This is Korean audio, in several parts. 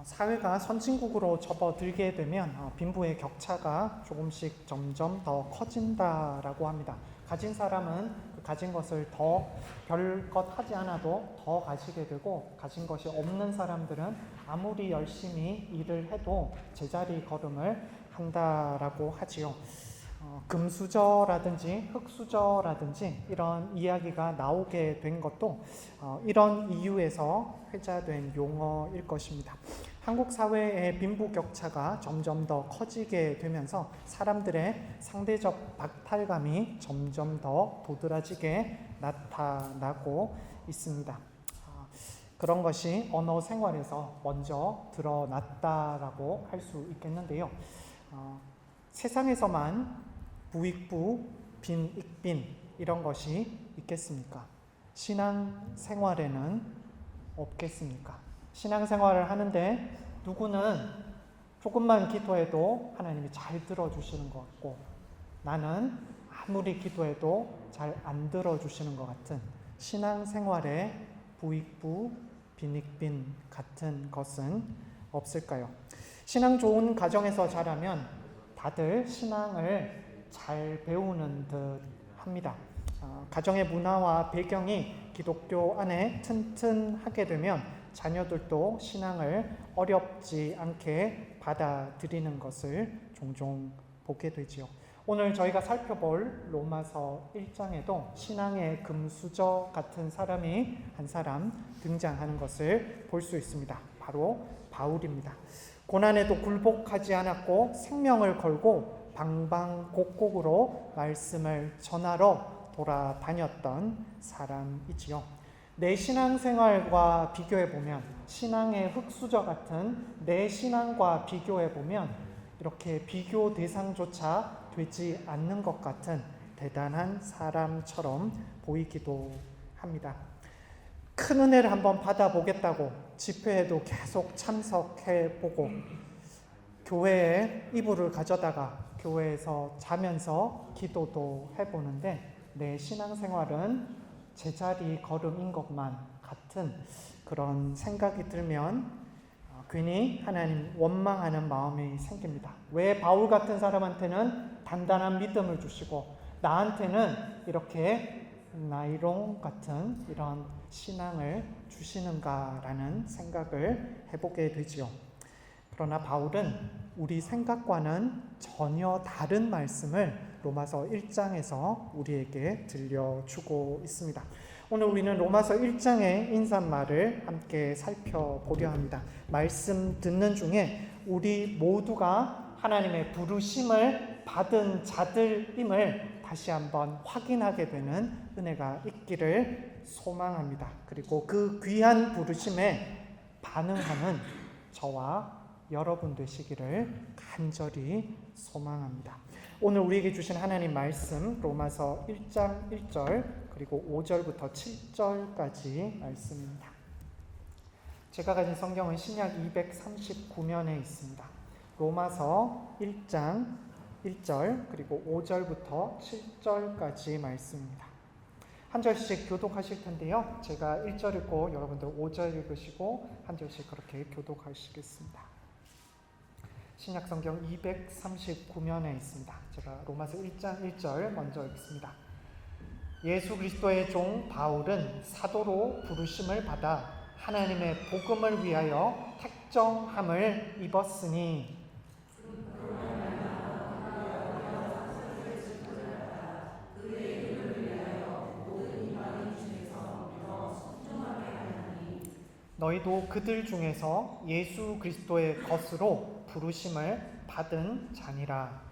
사회가 선진국으로 접어들게 되면 빈부의 격차가 조금씩 점점 더 커진다라고 합니다. 가진 사람은 그 가진 것을 더 별것 하지 않아도 더 가지게 되고, 가진 것이 없는 사람들은 아무리 열심히 일을 해도 제자리 걸음을 한다라고 하지요. 금수저라든지 흙수저라든지 이런 이야기가 나오게 된 것도 이런 이유에서 회자된 용어일 것입니다. 한국 사회의 빈부격차가 점점 더 커지게 되면서 사람들의 상대적 박탈감이 점점 더 도드라지게 나타나고 있습니다. 그런 것이 언어 생활에서 먼저 드러났다라고 할 수 있겠는데요. 세상에서만 부익부, 빈익빈 이런 것이 있겠습니까? 신앙생활에는 없겠습니까? 신앙생활을 하는데 누구는 조금만 기도해도 하나님이 잘 들어주시는 것 같고, 나는 아무리 기도해도 잘 안 들어주시는 것 같은 신앙생활에 부익부, 빈익빈 같은 것은 없을까요? 신앙 좋은 가정에서 자라면 다들 신앙을 잘 배우는 듯 합니다. 가정의 문화와 배경이 기독교 안에 튼튼하게 되면 자녀들도 신앙을 어렵지 않게 받아들이는 것을 종종 보게 되지요. 오늘 저희가 살펴볼 로마서 1장에도 신앙의 금수저 같은 사람이 한 사람 등장하는 것을 볼 수 있습니다. 바로 바울입니다. 고난에도 굴복하지 않았고 생명을 걸고 방방곡곡으로 말씀을 전하러 돌아다녔던 사람이지요. 내 신앙생활과 비교해보면, 신앙의 흙수저 같은 내 신앙과 비교해보면 이렇게 비교 대상조차 되지 않는 것 같은 대단한 사람처럼 보이기도 합니다. 큰 은혜를 한번 받아보겠다고 집회에도 계속 참석해보고, 교회에 이불을 가져다가 교회에서 자면서 기도도 해보는데 내 신앙생활은 제자리 걸음인 것만 같은 그런 생각이 들면 괜히 하나님 원망하는 마음이 생깁니다. 왜 바울 같은 사람한테는 단단한 믿음을 주시고 나한테는 이렇게 나이롱 같은 이런 신앙을 주시는가라는 생각을 해보게 되지요. 그러나 바울은 우리 생각과는 전혀 다른 말씀을 로마서 1장에서 우리에게 들려주고 있습니다. 오늘 우리는 로마서 1장의 인사말을 함께 살펴보려 합니다. 말씀 듣는 중에 우리 모두가 하나님의 부르심을 받은 자들임을 다시 한번 확인하게 되는 은혜가 있기를 소망합니다. 그리고 그 귀한 부르심에 반응하는 저와 여러분 되시기를 간절히 소망합니다. 오늘 우리에게 주신 하나님 말씀 로마서 1장 1절 그리고 5절부터 7절까지 말씀입니다. 제가 가진 성경은 신약 239면에 있습니다. 로마서 1장 1절 그리고 5절부터 7절까지 말씀입니다. 한 절씩 교독하실 텐데요. 제가 1절 읽고 여러분들 5절 읽으시고 한 절씩 그렇게 교독하시겠습니다. 신약 성경 239면에 있습니다. 제가 로마서 1장 1절 먼저 읽습니다. 예수 그리스도의 종 바울은 사도로 부르심을 받아 하나님의 복음을 위하여 택정함을 입었으니 너희도 그들 중에서 예수 그리스도의 것으로 부르심을 받은 자니라.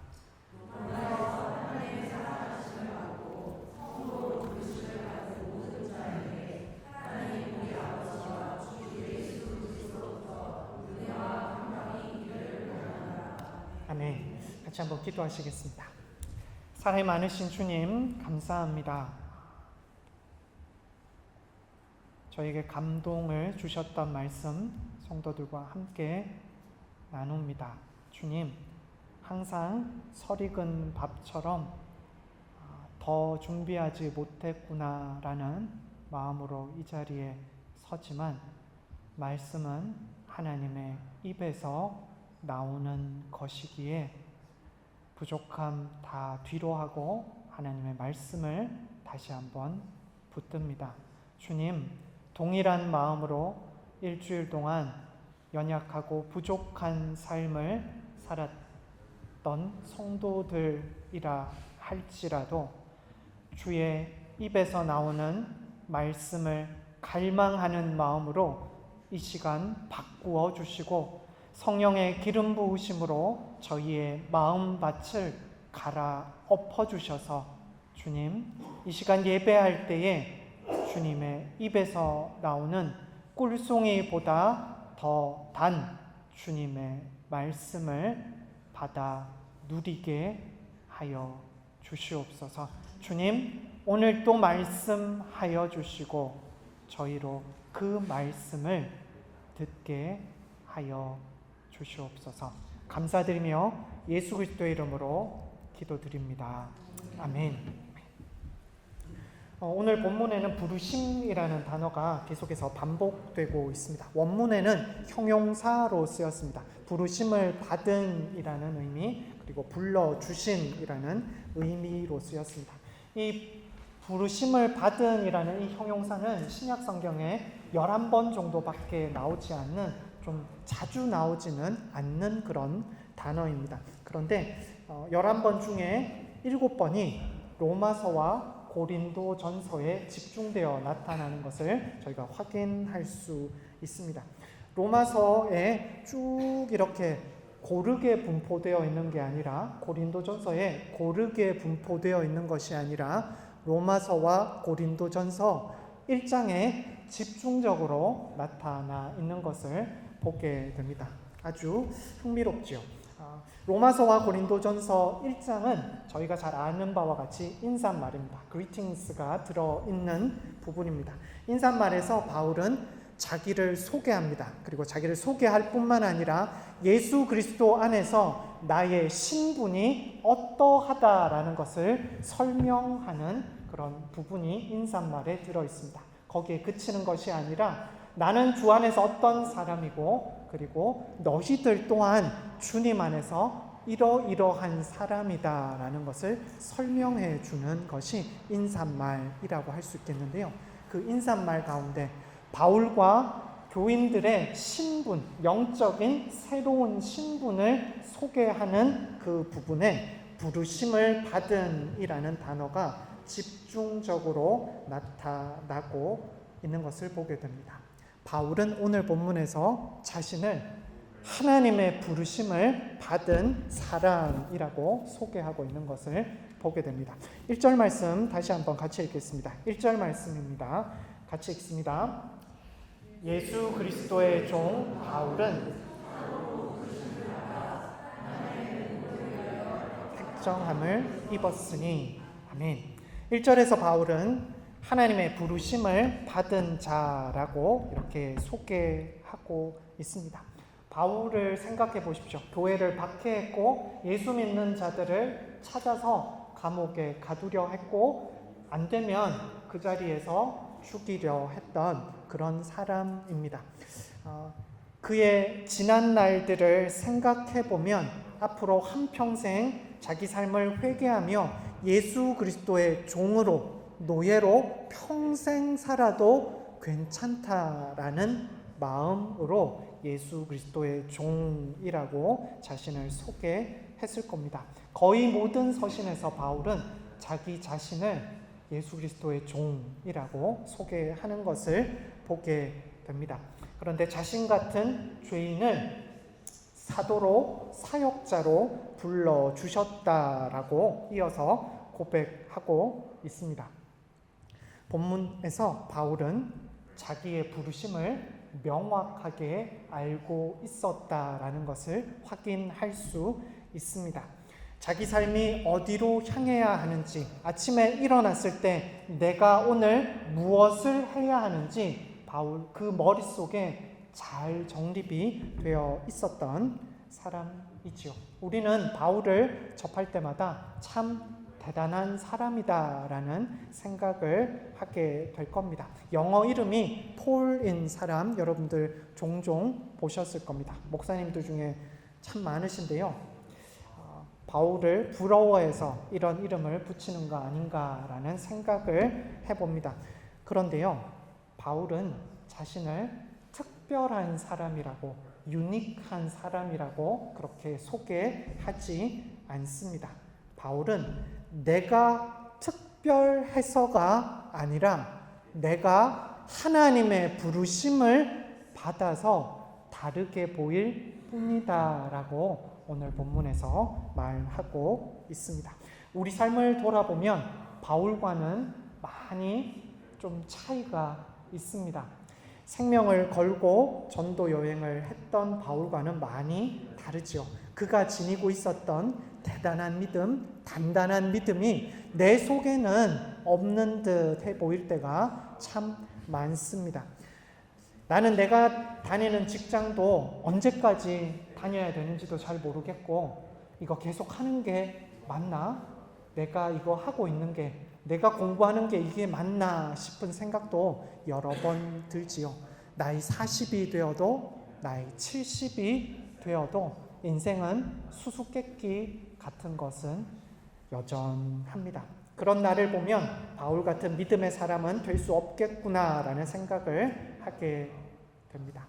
아멘. 같이 한번 기도하시겠습니다. 사랑이 많으신 주님 감사합니다. 저에게 감동을 주셨던 말씀 성도들과 함께 나눕니다. 주님, 항상 설익은 밥처럼 더 준비하지 못했구나라는 마음으로 이 자리에 서지만 말씀은 하나님의 입에서 나오는 것이기에 부족함 다 뒤로 하고 하나님의 말씀을 다시 한번 붙듭니다. 주님, 동일한 마음으로 일주일 동안 연약하고 부족한 삶을 살았던 성도들이라 할지라도 주의 입에서 나오는 말씀을 갈망하는 마음으로 이 시간 바꾸어 주시고 성령의 기름 부으심으로 저희의 마음밭을 갈아엎어 주셔서 주님, 이 시간 예배할 때에 주님의 입에서 나오는 꿀송이보다 더 단 주님의 말씀을 받아 누리게 하여 주시옵소서. 주님, 오늘 또 말씀하여 주시고 저희로 그 말씀을 듣게 하여 주시옵소서. 감사드리며 예수 그리스도의 이름으로 기도드립니다. 아멘. 오늘 본문에는 부르심이라는 단어가 계속해서 반복되고 있습니다. 원문에는 형용사로 쓰였습니다. 부르심을 받은 이라는 의미, 그리고 불러주신 이라는 의미로 쓰였습니다. 이 부르심을 받은 이라는 이 형용사는 신약 성경에 11번 정도밖에 나오지 않는, 좀 자주 나오지는 않는 그런 단어입니다. 그런데 11번 중에 7번이 로마서와 고린도 전서에 집중되어 나타나는 것을 저희가 확인할 수 있습니다. 로마서에 쭉 이렇게 고르게 분포되어 있는 게 아니라, 고린도 전서에 고르게 분포되어 있는 것이 아니라 로마서와 고린도 전서 1장에 집중적으로 나타나 있는 것을 보게 됩니다. 아주 흥미롭지요. 로마서와 고린도전서 1장은 저희가 잘 아는 바와 같이 인사말입니다. greetings가 들어있는 부분입니다. 인사말에서 바울은 자기를 소개합니다. 그리고 자기를 소개할 뿐만 아니라 예수 그리스도 안에서 나의 신분이 어떠하다라는 것을 설명하는 그런 부분이 인사말에 들어있습니다. 거기에 그치는 것이 아니라 나는 주 안에서 어떤 사람이고, 그리고 너희들 또한 주님 안에서 이러이러한 사람이다라는 것을 설명해 주는 것이 인사말이라고 할 수 있겠는데요. 그 인사말 가운데 바울과 교인들의 신분, 영적인 새로운 신분을 소개하는 그 부분에 부르심을 받은 이라는 단어가 집중적으로 나타나고 있는 것을 보게 됩니다. 바울은 오늘 본문에서 자신을 하나님의 부르심을 받은 사람이라고 소개하고 있는 것을 보게 됩니다. 1절 말씀 다시 한번 같이 읽겠습니다. 1절 말씀입니다. 같이 읽습니다. 예수 그리스도의 종 바울은 택정함을 입었으니. 아멘. 1절에서 바울은 하나님의 부르심을 받은 자라고 이렇게 소개하고 있습니다. 바울을 생각해 보십시오. 교회를 박해했고 예수 믿는 자들을 찾아서 감옥에 가두려 했고 안 되면 그 자리에서 죽이려 했던 그런 사람입니다. 그의 지난 날들을 생각해 보면 앞으로 한평생 자기 삶을 회개하며 예수 그리스도의 종으로, 노예로 평생 살아도 괜찮다라는 마음으로 예수 그리스도의 종이라고 자신을 소개했을 겁니다. 거의 모든 서신에서 바울은 자기 자신을 예수 그리스도의 종이라고 소개하는 것을 보게 됩니다. 그런데 자신 같은 죄인을 사도로, 사역자로 불러주셨다라고 이어서 고백하고 있습니다. 본문에서 바울은 자기의 부르심을 명확하게 알고 있었다라는 것을 확인할 수 있습니다. 자기 삶이 어디로 향해야 하는지, 아침에 일어났을 때 내가 오늘 무엇을 해야 하는지 바울 그 머릿속에 잘 정립이 되어 있었던 사람이지요. 우리는 바울을 접할 때마다 참 대단한 사람이다라는 생각을 하게 될 겁니다. 영어 이름이 폴인 사람 여러분들 종종 보셨을 겁니다. 목사님들 중에 참 많으신데요. 바울을 부러워해서 이런 이름을 붙이는 거 아닌가라는 생각을 해봅니다. 그런데요, 바울은 자신을 특별한 사람이라고, 유니크한 사람이라고 그렇게 소개하지 않습니다. 바울은 내가 특별해서가 아니라 내가 하나님의 부르심을 받아서 다르게 보일 뿐이다라고 오늘 본문에서 말하고 있습니다. 우리 삶을 돌아보면 바울과는 많이 좀 차이가 있습니다. 생명을 걸고 전도 여행을 했던 바울과는 많이 다르죠. 그가 지니고 있었던 대단한 믿음, 단단한 믿음이 내 속에는 없는 듯해 보일 때가 참 많습니다. 나는 내가 다니는 직장도 언제까지 다녀야 되는지도 잘 모르겠고, 이거 계속 하는 게 맞나? 내가 이거 하고 있는 게, 내가 공부하는 게 이게 맞나 싶은 생각도 여러 번 들지요. 나이 40이 되어도, 나이 70이 되어도 인생은 수수께끼 같은 것은 여전합니다. 그런 나를 보면 바울 같은 믿음의 사람은 될 수 없겠구나라는 생각을 하게 됩니다.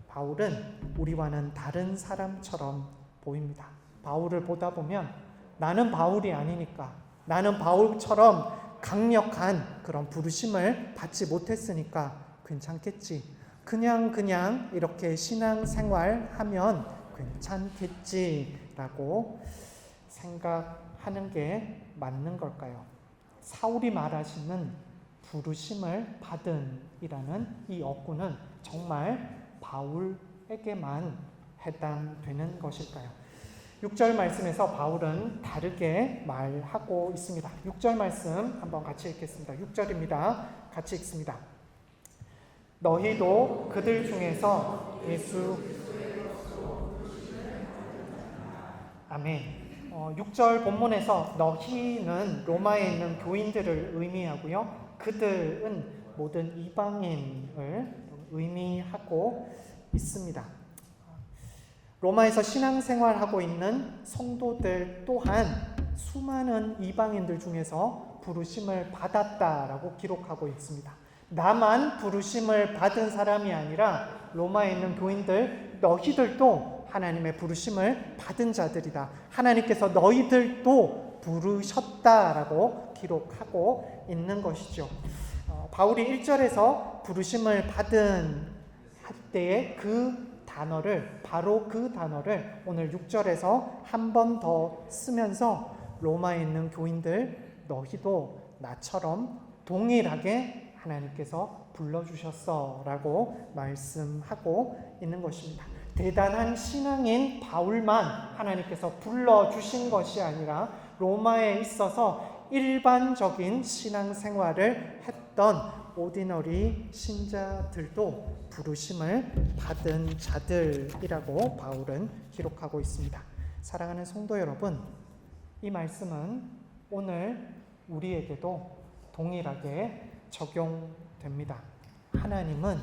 바울은 우리와는 다른 사람처럼 보입니다. 바울을 보다 보면 나는 바울이 아니니까, 나는 바울처럼 강력한 그런 부르심을 받지 못했으니까 괜찮겠지. 그냥 이렇게 신앙생활하면 괜찮겠지라고 생각하는 게 맞는 걸까요? 사울이 말하시는 부르심을 받은 이라는 이 어구는 정말 바울에게만 해당되는 것일까요? 6절 말씀에서 바울은 다르게 말하고 있습니다. 6절 말씀 한번 같이 읽겠습니다. 6절입니다. 같이 읽습니다. 너희도 그들 중에서 예수 아멘. 6절 본문에서 너희는 로마에 있는 교인들을 의미하고요. 그들은 모든 이방인을 의미하고 있습니다. 로마에서 신앙생활하고 있는 성도들 또한 수많은 이방인들 중에서 부르심을 받았다라고 기록하고 있습니다. 나만 부르심을 받은 사람이 아니라 로마에 있는 교인들 너희들도 하나님의 부르심을 받은 자들이다. 하나님께서 너희들도 부르셨다라고 기록하고 있는 것이죠. 바울이 1절에서 부르심을 받은 할 때의 바로 그 단어를 오늘 6절에서 한 번 더 쓰면서 로마에 있는 교인들 너희도 나처럼 동일하게 하나님께서 불러주셨어 라고 말씀하고 있는 것입니다. 대단한 신앙인 바울만 하나님께서 불러주신 것이 아니라 로마에 있어서 일반적인 신앙생활을 했던 오디너리 신자들도 부르심을 받은 자들이라고 바울은 기록하고 있습니다. 사랑하는 성도 여러분, 이 말씀은 오늘 우리에게도 동일하게 적용됩니다. 하나님은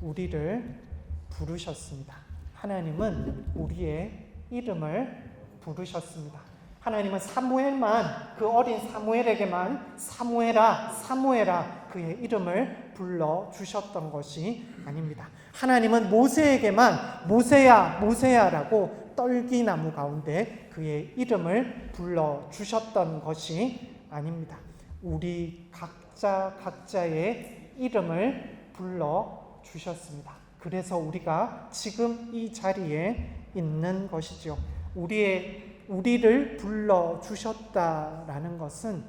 우리를 부르셨습니다. 하나님은 우리의 이름을 부르셨습니다. 하나님은 사무엘만, 그 어린 사무엘에게만 사무엘아 그의 이름을 불러주셨던 것이 아닙니다. 하나님은 모세에게만 모세야라고 떨기나무 가운데 그의 이름을 불러주셨던 것이 아닙니다. 우리 각자의 이름을 불러주셨습니다. 그래서 우리가 지금 이 자리에 있는 것이죠. 우리를 불러주셨다라는 것은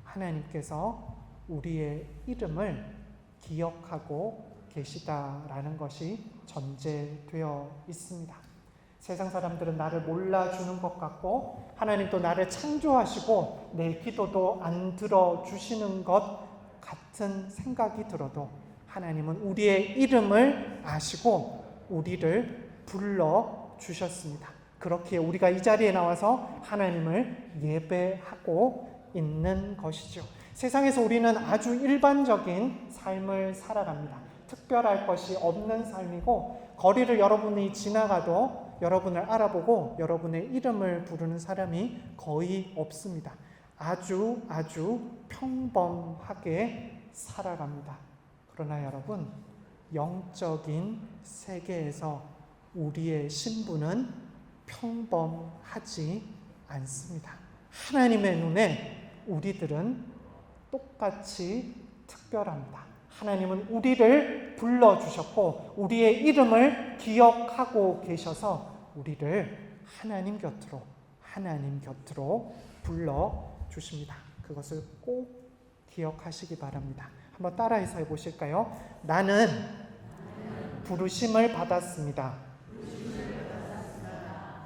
하나님께서 우리의 이름을 기억하고 계시다라는 것이 전제되어 있습니다. 세상 사람들은 나를 몰라주는 것 같고 하나님도 나를 창조하시고 내 기도도 안 들어주시는 것 같은 생각이 들어도 하나님은 우리의 이름을 아시고 우리를 불러주셨습니다. 그렇기에 우리가 이 자리에 나와서 하나님을 예배하고 있는 것이죠. 세상에서 우리는 아주 일반적인 삶을 살아갑니다. 특별할 것이 없는 삶이고, 거리를 여러분이 지나가도 여러분을 알아보고 여러분의 이름을 부르는 사람이 거의 없습니다. 아주 평범하게 살아갑니다. 그러나 여러분, 영적인 세계에서 우리의 신분은 평범하지 않습니다. 하나님의 눈에 우리들은 똑같이 특별합니다. 하나님은 우리를 불러주셨고 우리의 이름을 기억하고 계셔서 우리를 하나님 곁으로 불러주십니다. 그것을 꼭 기억하시기 바랍니다. 한번 따라해서 해보실까요? 나는 부르심을 받았습니다.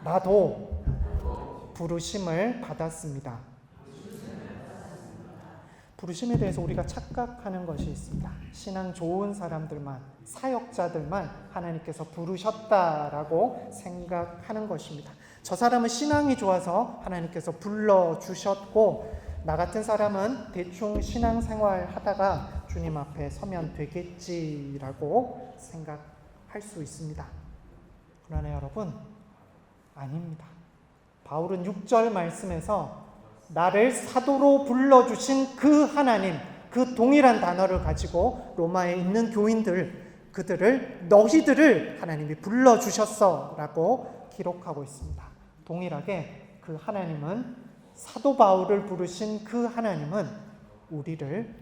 나도 부르심을 받았습니다. 부르심에 대해서 우리가 착각하는 것이 있습니다. 신앙 좋은 사람들만, 사역자들만 하나님께서 부르셨다라고 생각하는 것입니다. 저 사람은 신앙이 좋아서 하나님께서 불러주셨고, 나 같은 사람은 대충 신앙생활 하다가 주님 앞에 서면 되겠지라고 생각할 수 있습니다. 그러나 여러분, 아닙니다. 바울은 6절 말씀에서 나를 사도로 불러주신 그 하나님, 그 동일한 단어를 가지고 로마에 있는 교인들, 너희들을 하나님이 불러주셨어 라고 기록하고 있습니다. 동일하게 그 하나님은, 사도 바울을 부르신 그 하나님은 우리를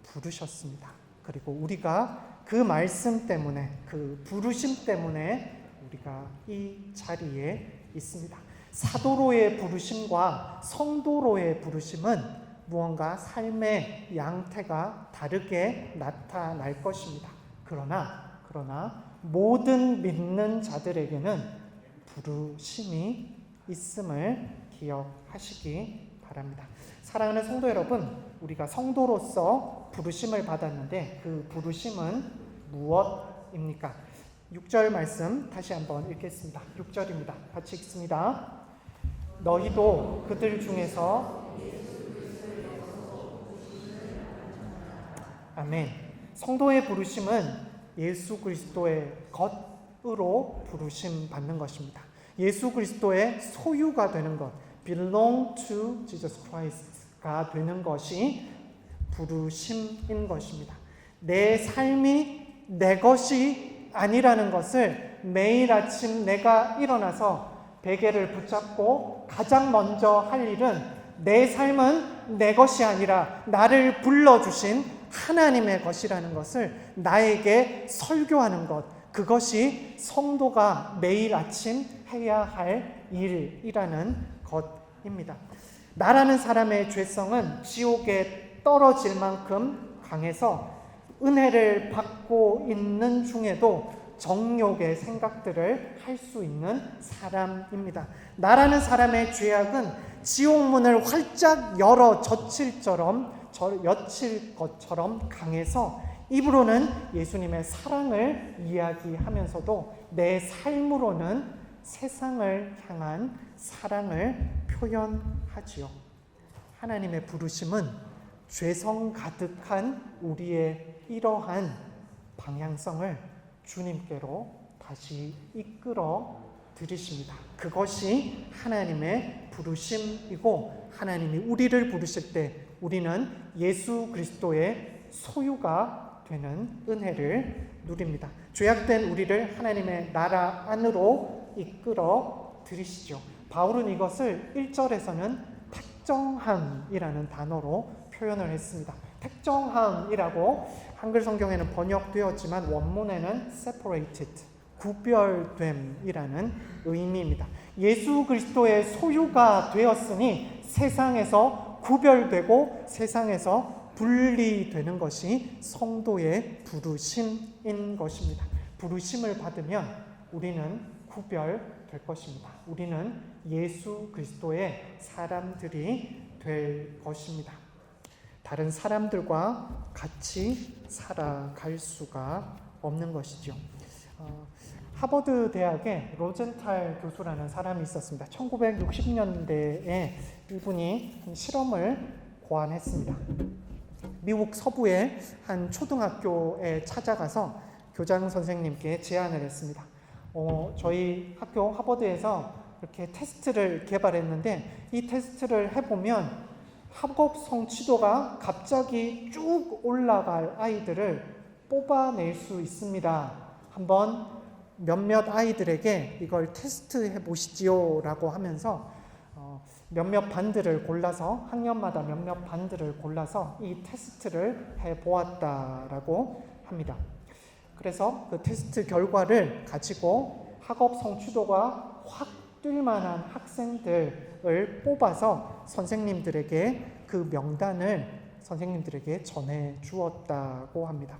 부르셨습니다. 그리고 우리가 그 말씀 때문에, 그 부르심 때문에 우리가 이 자리에 있습니다. 사도로의 부르심과 성도로의 부르심은 무언가 삶의 양태가 다르게 나타날 것입니다. 그러나 모든 믿는 자들에게는 부르심이 있음을 기억하시기 바랍니다. 사랑하는 성도 여러분, 우리가 성도로서 부르심을 받았는데 그 부르심은 무엇입니까? 6절 말씀 다시 한번 읽겠습니다. 6절입니다. 같이 읽습니다. 너희도 그들 중에서 아멘. 성도의 부르심은 예수 그리스도의 것으로 부르심 받는 것입니다. 예수 그리스도의 소유가 되는 것, belong to Jesus Christ가 되는 것이 부르심인 것입니다. 내 삶이 내 것이 아니라는 것을 매일 아침 내가 일어나서 베개를 붙잡고 가장 먼저 할 일은, 내 삶은 내 것이 아니라 나를 불러주신 하나님의 것이라는 것을 나에게 설교하는 것, 그것이 성도가 매일 아침 해야 할 일이라는 것입니다. 나라는 사람의 죄성은 지옥에 떨어질 만큼 강해서 은혜를 받고 있는 중에도 정욕의 생각들을 할 수 있는 사람입니다. 나라는 사람의 죄악은 지옥문을 활짝 열어 젖힐 것처럼 강해서 입으로는 예수님의 사랑을 이야기하면서도 내 삶으로는 세상을 향한 사랑을 표현하지요. 하나님의 부르심은 죄성 가득한 우리의 이러한 방향성을 주님께로 다시 이끌어 들이십니다. 그것이 하나님의 부르심이고, 하나님이 우리를 부르실 때 우리는 예수 그리스도의 소유가 되는 은혜를 누립니다. 죄악된 우리를 하나님의 나라 안으로 이끌어 들이시죠. 바울은 이것을 1절에서는 택정함이라는 단어로 표현을 했습니다. 택정함이라고 한글 성경에는 번역되었지만 원문에는 separated, 구별됨이라는 의미입니다. 예수 그리스도의 소유가 되었으니 세상에서 구별되고 세상에서 분리되는 것이 성도의 부르심인 것입니다. 부르심을 받으면 우리는 구별될 것입니다. 우리는 예수 그리스도의 사람들이 될 것입니다. 다른 사람들과 같이 살아갈 수가 없는 것이죠. 하버드 대학에 로젠탈 교수라는 사람이 있었습니다. 1960년대에 이분이 실험을 고안했습니다. 미국 서부의 한 초등학교에 찾아가서 교장 선생님께 제안을 했습니다. 저희 학교 하버드에서 이렇게 테스트를 개발했는데 이 테스트를 해보면 학업 성취도가 갑자기 쭉 올라갈 아이들을 뽑아낼 수 있습니다. 한번 몇몇 아이들에게 이걸 테스트해 보시지요 라고 하면서 몇몇 반들을 골라서 학년마다 몇몇 반들을 골라서 이 테스트를 해보았다라고 합니다. 그래서 그 테스트 결과를 가지고 학업 성취도가 확 뛸 만한 학생들을 뽑아서 선생님들에게 그 명단을 선생님들에게 전해 주었다고 합니다.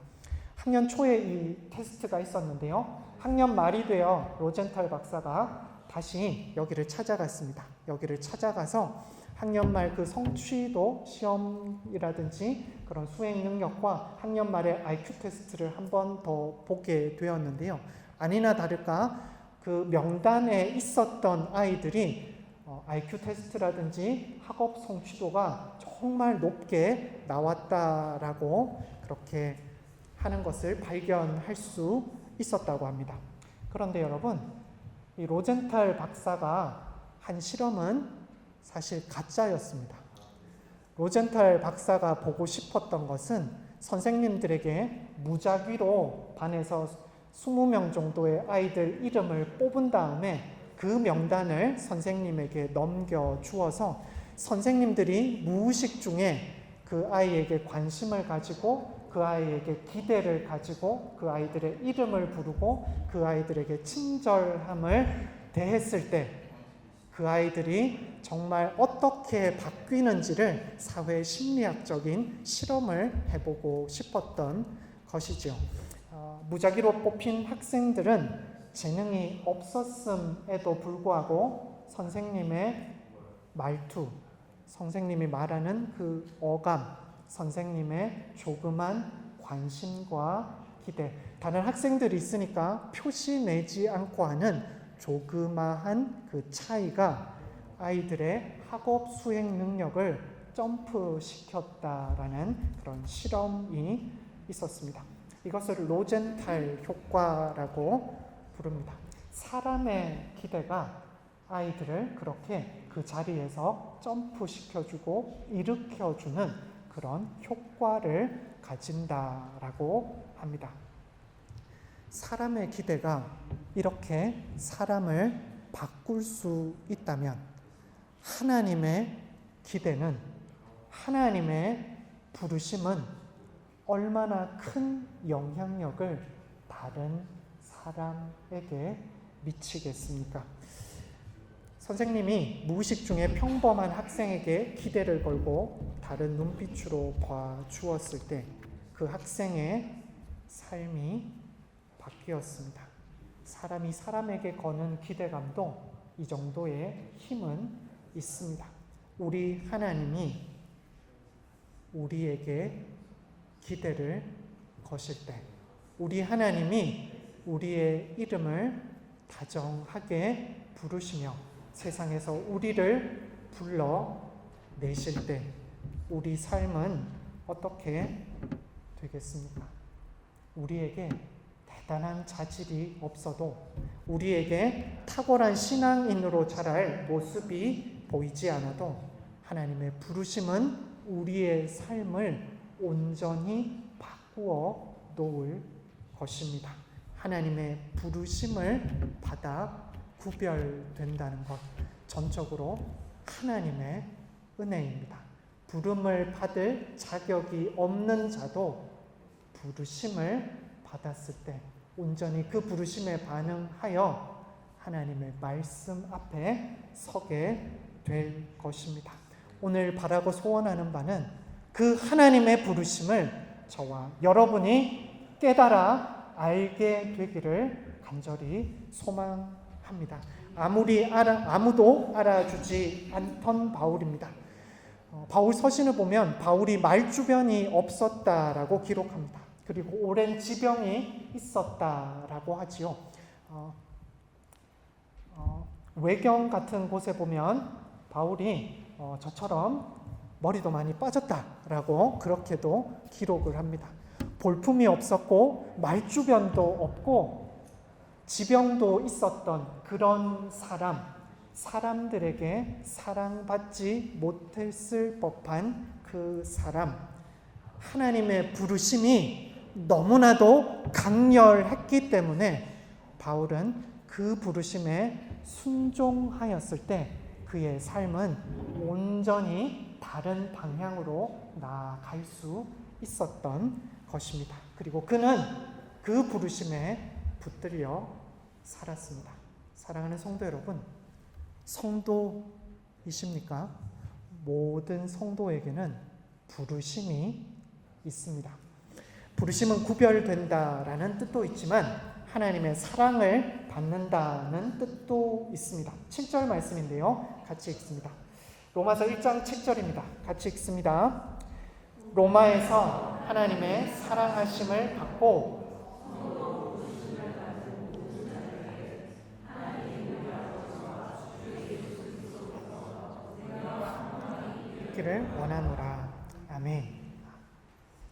학년 초에 이 테스트가 있었는데요. 학년 말이 되어 로젠탈 박사가 다시 여기를 찾아갔습니다. 여기를 찾아가서 학년 말 그 성취도 시험이라든지 그런 수행 능력과 학년 말의 IQ 테스트를 한 번 더 보게 되었는데요. 아니나 다를까 그 명단에 있었던 아이들이 IQ 테스트라든지 학업 성취도가 정말 높게 나왔다라고 그렇게 하는 것을 발견할 수 있었다고 합니다. 그런데 여러분, 이 로젠탈 박사가 한 실험은 사실 가짜였습니다. 로젠탈 박사가 보고 싶었던 것은 선생님들에게 무작위로 반에서 20명 정도의 아이들 이름을 뽑은 다음에 그 명단을 선생님에게 넘겨주어서 선생님들이 무의식 중에 그 아이에게 관심을 가지고 그 아이에게 기대를 가지고 그 아이들의 이름을 부르고 그 아이들에게 친절함을 대했을 때 그 아이들이 정말 어떻게 바뀌는지를 사회 심리학적인 실험을 해보고 싶었던 것이죠. 무작위로 뽑힌 학생들은 재능이 없었음에도 불구하고 선생님의 말투, 선생님이 말하는 그 어감, 선생님의 조그만 관심과 기대, 다른 학생들이 있으니까 표시 내지 않고 하는 조그마한 그 차이가 아이들의 학업 수행 능력을 점프시켰다라는 그런 실험이 있었습니다. 이것을 로젠탈 효과라고 부릅니다. 사람의 기대가 아이들을 그렇게 그 자리에서 점프시켜주고 일으켜주는 그런 효과를 가진다라고 합니다. 사람의 기대가 이렇게 사람을 바꿀 수 있다면 하나님의 기대는, 하나님의 부르심은 얼마나 큰 영향력을 다른 사람에게 미치겠습니까? 선생님이 무의식 중에 평범한 학생에게 기대를 걸고 다른 눈빛으로 봐주었을 때 그 학생의 삶이 바뀌었습니다. 사람이 사람에게 거는 기대감도 이 정도의 힘은 있습니다. 우리 하나님이 우리에게 기대를 거실 때, 우리 하나님이 우리의 이름을 다정하게 부르시며 세상에서 우리를 불러내실 때 우리 삶은 어떻게 되겠습니까? 우리에게 대단한 자질이 없어도, 우리에게 탁월한 신앙인으로 자랄 모습이 보이지 않아도 하나님의 부르심은 우리의 삶을 온전히 바꾸어 놓을 것입니다. 하나님의 부르심을 받아 구별된다는 것, 전적으로 하나님의 은혜입니다. 부름을 받을 자격이 없는 자도 부르심을 받았을 때 온전히 그 부르심에 반응하여 하나님의 말씀 앞에 서게 될 것입니다. 오늘 바라고 소원하는 바는 그 하나님의 부르심을 저와 여러분이 깨달아 알게 되기를 간절히 소망합니다. 아무도 알아주지 않던 바울입니다. 바울 서신을 보면 바울이 말주변이 없었다라고 기록합니다. 그리고 오랜 지병이 있었다라고 하지요. 외경 같은 곳에 보면 바울이 저처럼 머리도 많이 빠졌다라고 그렇게도 기록을 합니다. 볼품이 없었고 말주변도 없고 지병도 있었던 그런 사람들에게 사랑받지 못했을 법한 그 사람, 하나님의 부르심이 너무나도 강렬했기 때문에 바울은 그 부르심에 순종하였을 때 그의 삶은 온전히 다른 방향으로 나아갈 수 있었던 것입니다. 그리고 그는 그 부르심에 붙들려 살았습니다. 사랑하는 성도 여러분, 성도이십니까? 모든 성도에게는 부르심이 있습니다. 부르심은 구별된다라는 뜻도 있지만 하나님의 사랑을 받는다는 뜻도 있습니다. 7절 말씀인데요. 같이 읽습니다. 로마서 1장 7절입니다. 같이 읽습니다. 로마에서 하나님의 사랑하심을 받고 기를 원하노라. 아멘.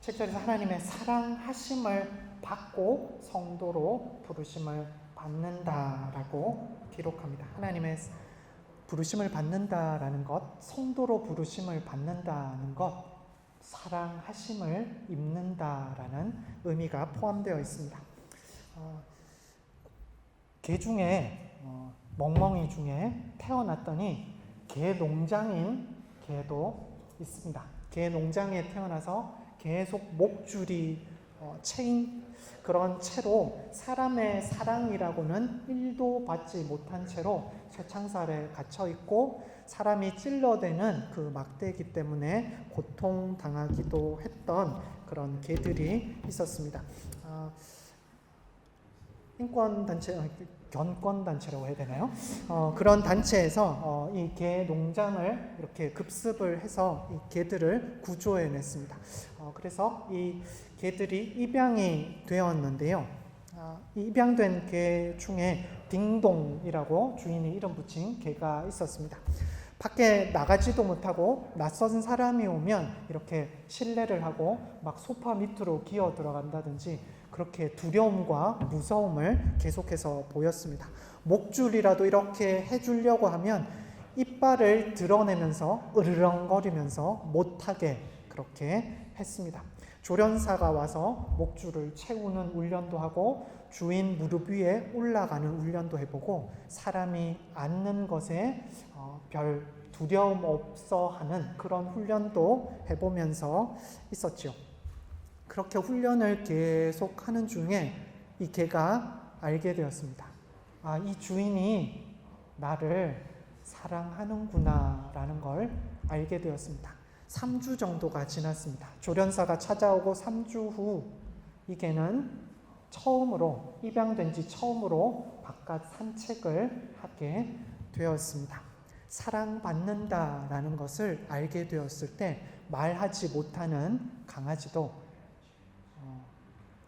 7절에서 하나님의 사랑하심을 받고 성도로 부르심을 받는다라고 기록합니다. 하나님의 부르심을 받는다라는 것, 성도로 부르심을 받는다는 것, 사랑하심을 입는다라는 의미가 포함되어 있습니다. 개 중에 멍멍이 중에 태어났더니 개 농장인 개도 있습니다. 개 농장에 태어나서 계속 목줄이 채인 그런 채로 사람의 사랑이라고는 1도 받지 못한 채로 쇠창살에 갇혀 있고 사람이 찔러대는 그 막대기 때문에 고통당하기도 했던 그런 개들이 있었습니다. 인권단체, 견권단체라고 해야 되나요? 그런 단체에서 이 개 농장을 이렇게 급습을 해서 이 개들을 구조해냈습니다. 그래서 이 개들이 입양이 되었는데요. 이 입양된 개 중에 딩동이라고 주인이 이름 붙인 개가 있었습니다. 밖에 나가지도 못하고 낯선 사람이 오면 이렇게 실례를 하고 막 소파 밑으로 기어 들어간다든지 그렇게 두려움과 무서움을 계속해서 보였습니다. 목줄이라도 이렇게 해주려고 하면 이빨을 드러내면서 으르렁거리면서 못하게 그렇게 했습니다. 조련사가 와서 목줄을 채우는 훈련도 하고 주인 무릎 위에 올라가는 훈련도 해보고 사람이 앉는 것에 별 두려움 없어 하는 그런 훈련도 해보면서 있었죠. 그렇게 훈련을 계속하는 중에 이 개가 알게 되었습니다. 이 주인이 나를 사랑하는구나 라는 걸 알게 되었습니다. 3주 정도가 지났습니다. 조련사가 찾아오고 3주 후 이 개는 처음으로 입양된 지 처음으로 바깥 산책을 하게 되었습니다. 사랑받는다라는 것을 알게 되었을 때 말하지 못하는 강아지도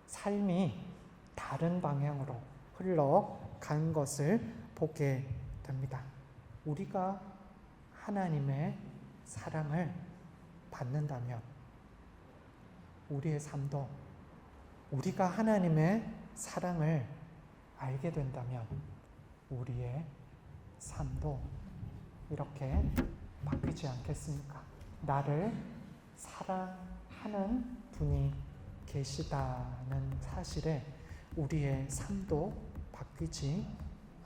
삶이 다른 방향으로 흘러간 것을 보게 됩니다. 우리가 하나님의 사랑을 받는다면 우리의 삶도 우리가 하나님의 사랑을 알게 된다면 우리의 삶도 이렇게 바뀌지 않겠습니까? 나를 사랑하는 분이 계시다는 사실에 우리의 삶도 바뀌지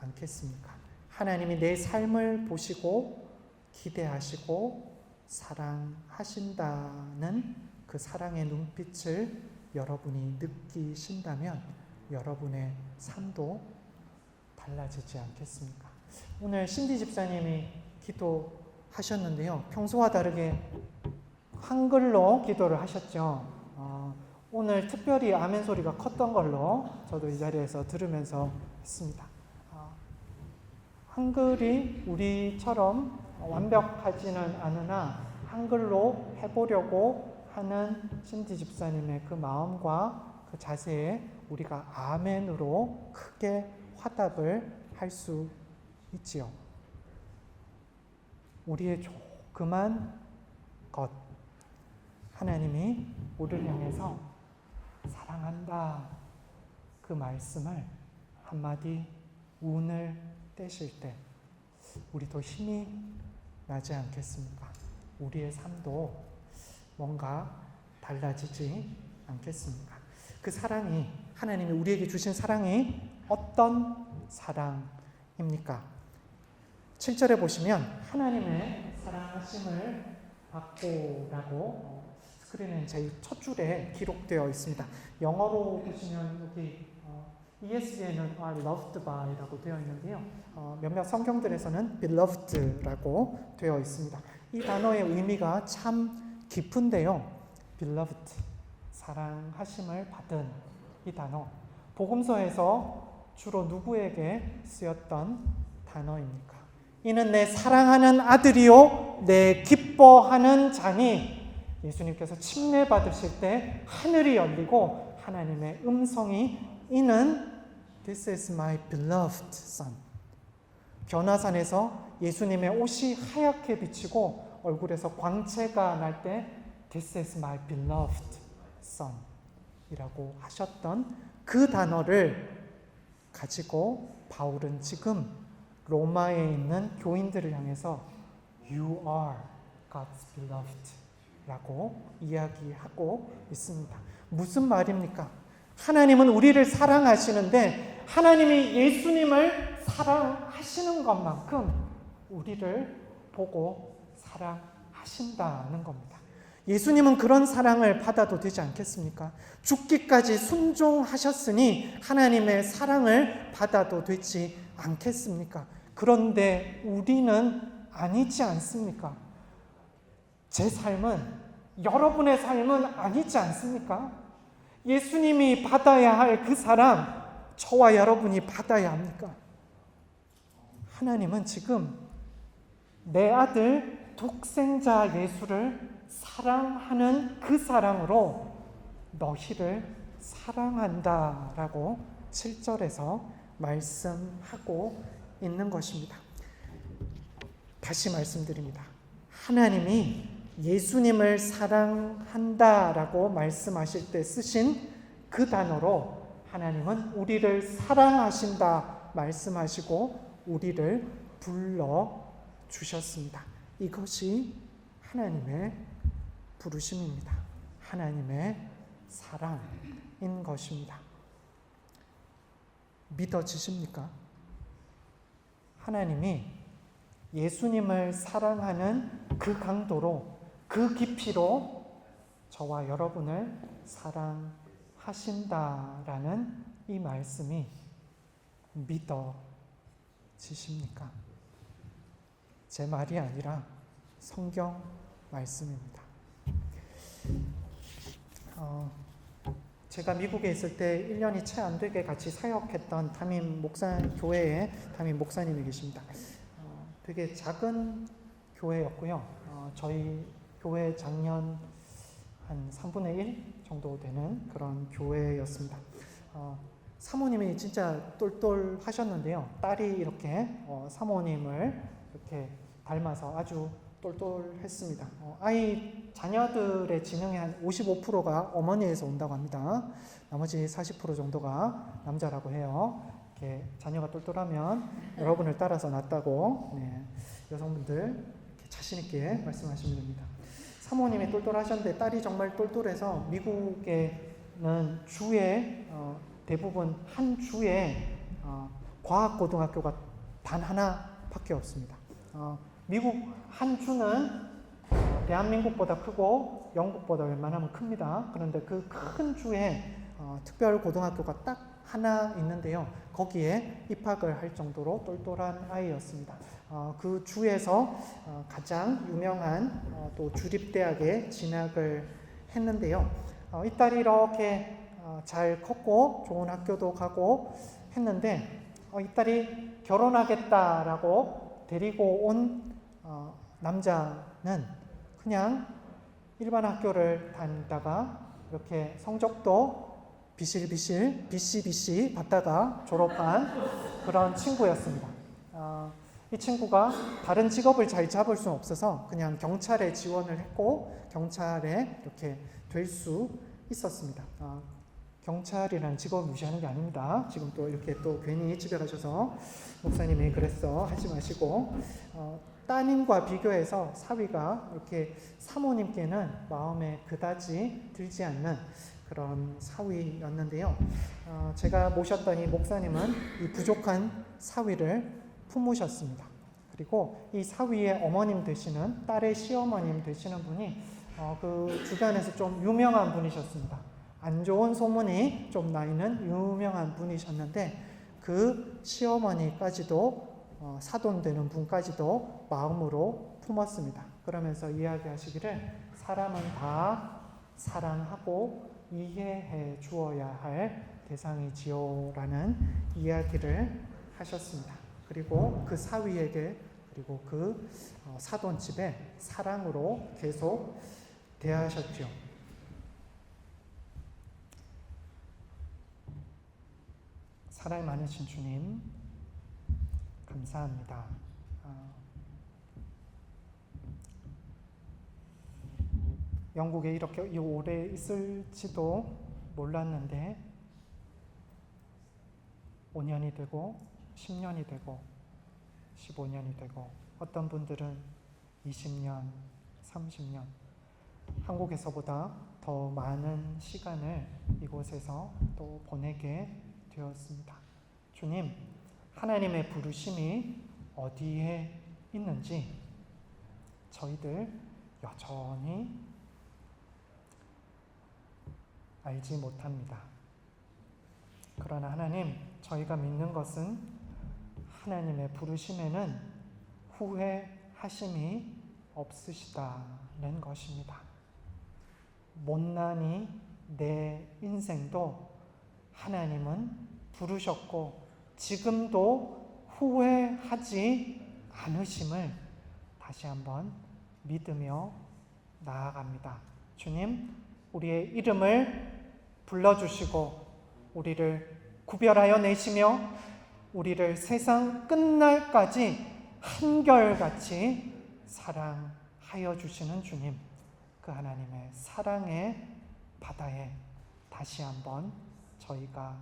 않겠습니까? 하나님이 내 삶을 보시고 기대하시고 사랑하신다는 그 사랑의 눈빛을 여러분이 느끼신다면 여러분의 삶도 달라지지 않겠습니까? 오늘 신디 집사님이 기도하셨는데요. 평소와 다르게 한글로 기도를 하셨죠. 오늘 특별히 아멘 소리가 컸던 걸로 저도 이 자리에서 들으면서 했습니다. 한글이 우리처럼 완벽하지는 않으나 한글로 해보려고 하는 신디 집사님의 그 마음과 그 자세에 우리가 아멘으로 크게 화답을 할 수 있지요. 우리의 조그만 것, 하나님이 우리를 향해서 사랑한다 그 말씀을 한마디 운을 떼실 때 우리도 힘이 나지 않겠습니까? 우리의 삶도 뭔가 달라지지 않겠습니까? 그 사랑이, 하나님이 우리에게 주신 사랑이 어떤 사랑입니까? 7절에 보시면 하나님의 사랑하심을 받고라고 스크린에 제 첫 줄에 기록되어 있습니다. 영어로 보시면 여기 ESV에는 are loved by라고 되어 있는데요. 몇몇 성경들에서는 beloved라고 되어 있습니다. 이 단어의 의미가 참 깊은데요. beloved, 사랑하심을 받은 이 단어, 복음서에서 주로 누구에게 쓰였던 단어입니까? 이는 내 사랑하는 아들이요 내 기뻐하는 자니. 예수님께서 침례 받으실 때 하늘이 열리고 하나님의 음성이 이는 This is my beloved son. 변화산에서 예수님의 옷이 하얗게 비치고 얼굴에서 광채가 날 때 This is my beloved son 이라고 하셨던 그 단어를 가지고 바울은 지금 로마에 있는 교인들을 향해서 You are God's beloved 라고 이야기하고 있습니다. 무슨 말입니까? 하나님은 우리를 사랑하시는데 하나님이 예수님을 사랑하시는 것만큼 우리를 보고 사랑하신다는 겁니다. 예수님은 그런 사랑을 받아도 되지 않겠습니까? 죽기까지 순종하셨으니 하나님의 사랑을 받아도 되지 않겠습니까? 그런데 우리는 아니지 않습니까? 제 삶은, 여러분의 삶은 아니지 않습니까? 예수님이 받아야 할 그 사랑, 저와 여러분이 받아야 합니까? 하나님은 지금 내 아들 독생자 예수를 사랑하는 그 사랑으로 너희를 사랑한다라고 7절에서 말씀하고 있는 것입니다. 다시 말씀드립니다. 하나님이 예수님을 사랑한다라고 말씀하실 때 쓰신 그 단어로 하나님은 우리를 사랑하신다 말씀하시고 우리를 불러주셨습니다. 이것이 하나님의 부르심입니다. 하나님의 사랑인 것입니다. 믿어지십니까? 하나님이 예수님을 사랑하는 그 강도로, 그 깊이로 저와 여러분을 사랑하신다라는 이 말씀이 믿어지십니까? 제 말이 아니라 성경 말씀입니다. 제가 미국에 있을 때 1년이 채 안 되게 같이 사역했던 교회의 담임 목사님이 계십니다. 되게 작은 교회였고요. 저희 교회 작년 한 3분의 1 정도 되는 그런 교회였습니다. 사모님이 진짜 똘똘하셨는데요. 딸이 이렇게 사모님을 이렇게 닮아서 아주 똘똘했습니다. 자녀들의 지능의 한 55%가 어머니에서 온다고 합니다. 나머지 40% 정도가 남자라고 해요. 이렇게 자녀가 똘똘하면 여러분을 따라서 낳았다고 여성분들 이렇게 자신 있게 말씀하시면 됩니다. 사모님이 똘똘하셨는데 딸이 정말 똘똘해서 미국에는 주에 대부분 한 주에 과학고등학교가 단 하나밖에 없습니다. 미국 한 주는 대한민국보다 크고 영국보다 웬만하면 큽니다. 그런데 그 큰 주에 특별 고등학교가 딱 하나 있는데요. 거기에 입학을 할 정도로 똘똘한 아이였습니다. 그 주에서 가장 유명한 또 주립대학에 진학을 했는데요. 이 딸이 이렇게 잘 컸고 좋은 학교도 가고 했는데 이 딸이 결혼하겠다라고 데리고 온 남자는 그냥 일반 학교를 다니다가 이렇게 성적도 비실비실 비씨비씨 받다가 졸업한 그런 친구였습니다. 이 친구가 다른 직업을 잘 잡을 수는 없어서 그냥 경찰에 지원을 했고 경찰에 이렇게 될 수 있었습니다. 경찰이라는 직업을 무시하는 게 아닙니다. 지금 또 이렇게 또 괜히 집에 가셔서 목사님이 그랬어 하지 마시고 따님과 비교해서 사위가 이렇게 사모님께는 마음에 그다지 들지 않는 그런 사위였는데요. 제가 모셨던 이 목사님은 이 부족한 사위를 품으셨습니다. 그리고 이 사위의 어머님 되시는 딸의 시어머님 되시는 분이 그 주변에서 좀 유명한 분이셨습니다. 안 좋은 소문이 좀 나 있는 유명한 분이셨는데 그 시어머니까지도 사돈되는 분까지도 마음으로 품었습니다. 그러면서 이야기하시기를 사람은 다 사랑하고 이해해 주어야 할 대상이지요 라는 이야기를 하셨습니다. 그리고 그 사위에게 그리고 그 사돈집에 사랑으로 계속 대하셨죠. 사랑이 많으신 주님 감사합니다. 영국에 이렇게 오래 있을지도 몰랐는데 5년이 되고 10년이 되고 15년이 되고 어떤 분들은 20년, 30년 한국에서보다 더 많은 시간을 이곳에서 또 보내게 되었습니다. 주님, 하나님의 부르심이 어디에 있는지 저희들 여전히 알지 못합니다. 그러나 하나님, 저희가 믿는 것은 하나님의 부르심에는 후회하심이 없으시다는 것입니다. 못난이 내 인생도 하나님은 부르셨고 지금도 후회하지 않으심을 다시 한번 믿으며 나아갑니다. 주님, 우리의 이름을 불러주시고 우리를 구별하여 내시며 우리를 세상 끝날까지 한결같이 사랑하여 주시는 주님, 그 하나님의 사랑의 바다에 다시 한번 저희가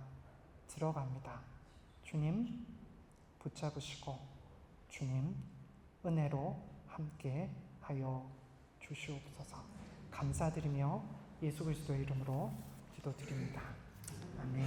들어갑니다. 주님 붙잡으시고 주님 은혜로 함께 하여 주시옵소서. 감사드리며 예수 그리스도의 이름으로 기도드립니다. 아멘.